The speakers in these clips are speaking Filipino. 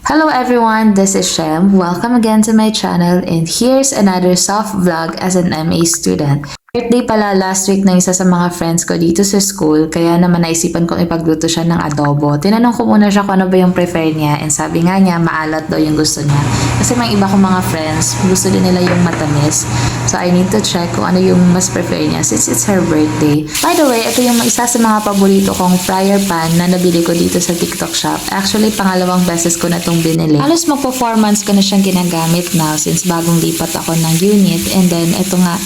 Hello everyone, this is Shem. Welcome again to my channel and here's another soft vlog as an MA student. Birthday pala last week ng isa sa mga friends ko dito sa school, kaya naman naisipan kong ipagluto siya ng adobo. Tinanong ko muna siya kung ano ba yung prefer niya and sabi nga niya maalat daw yung gusto niya. Kasi may iba kong mga friends, gusto din nila yung matamis. So I need to check kung ano yung mas prefer niya since it's her birthday. By the way, ito yung isa sa mga paborito kong fryer pan na nabili ko dito sa TikTok shop. Actually, pangalawang beses ko na itong binili. Halos magpo 4 months ko na siyang ginagamit now since bagong lipat ako ng unit. And then, ito nga,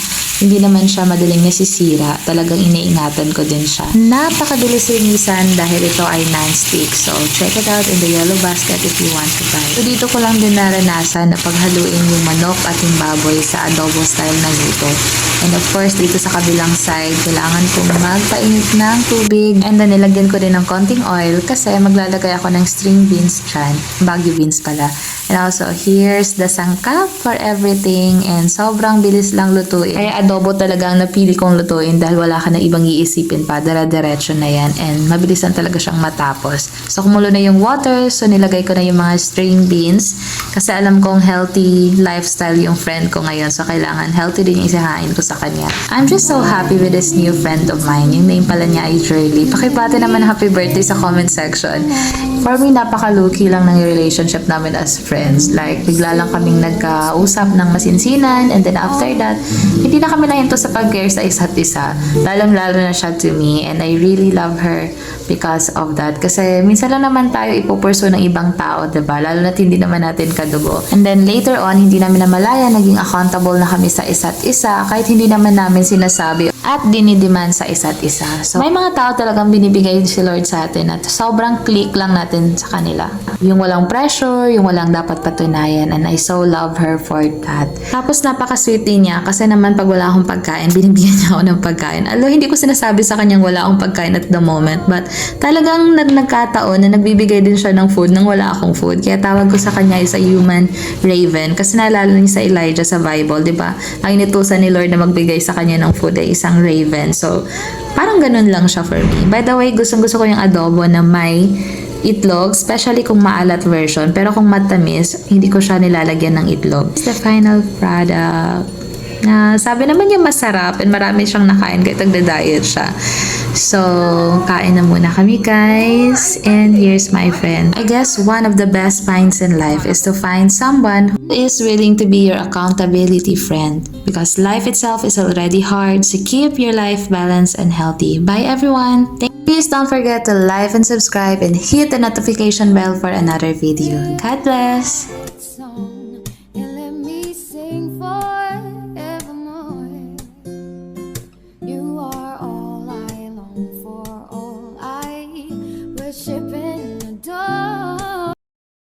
hindi naman siya madaling nasisira. Talagang iniingatan ko din siya. Napakabilis linisan dahil ito ay non-stick. So, check it out in the yellow basket if you want to buy. So, dito ko lang din naranasan na paghaluin yung manok at yung baboy sa adobo style na luto. And of course, dito sa kabilang side, kailangan kong magpainit ng tubig. And then, nilagyan ko din ng konting oil kasi maglalagay ako ng string beans dyan. Baguio beans pala. And also, here's the sangkap for everything. And sobrang bilis lang lutuin. Kaya adobo talaga ang napili kong lutuin dahil wala ka na ibang iisipin pa. Dara-diretso na yan. And mabilis lang talaga siyang matapos. So, kumulo na yung water. So, nilagay ko na yung mga string beans. Kasi alam kong healthy lifestyle yung friend ko ngayon. So, kailangan healthy din yung isahain ko sa kanya. I'm just so happy with this new friend of mine. Yung name pala niya ay Shirley. Pakibati naman happy birthday sa comment section. For me, napaka-lucky lang ng relationship namin as friends. Like, bigla lang kaming nagkausap ng masinsinan and then after that, hindi na kami nahinto sa pag-care sa isa't isa. Lalong-lalo na siya to me and I really love her because of that. Kasi minsan lang naman tayo ipupurso ng ibang tao, diba? Lalo na't hindi naman natin kadugo. And then later on, hindi namin namalaya, naging accountable na kami sa isa't isa kahit hindi naman namin sinasabi at dinidiman sa isa't isa. So, may mga tao talagang binibigay si Lord sa atin at sobrang click lang natin sa kanila. Yung walang pressure, yung walang dapat patunayan and I so love her for that. Tapos napaka-sweet din niya kasi naman pag wala akong pagkain, binibigyan niya ako ng pagkain. Although hindi ko sinasabi sa kanyang wala akong pagkain at the moment but talagang nagkataon na nagbibigay din siya ng food nang wala akong food. Kaya tawag ko sa kanya is a human raven kasi naalala niya sa Elijah sa Bible, di ba? Ang inutusan ni Lord na magbigay sa kanya ng food ay isang raven. So, parang ganun lang siya for me. By the way, gustong-gusto ko yung adobo na may itlog, especially kung maalat version. Pero kung matamis, hindi ko siya nilalagyan ng itlog. It's the final product. Sabi naman niya masarap and marami siyang nakain kahit nagda-diet siya. So, kain na muna kami guys. And here's my friend. I guess one of the best finds in life is to find someone who is willing to be your accountability friend. Because life itself is already hard, so keep your life balanced and healthy. Bye everyone! Please don't forget to like and subscribe and hit the notification bell for another video. God bless!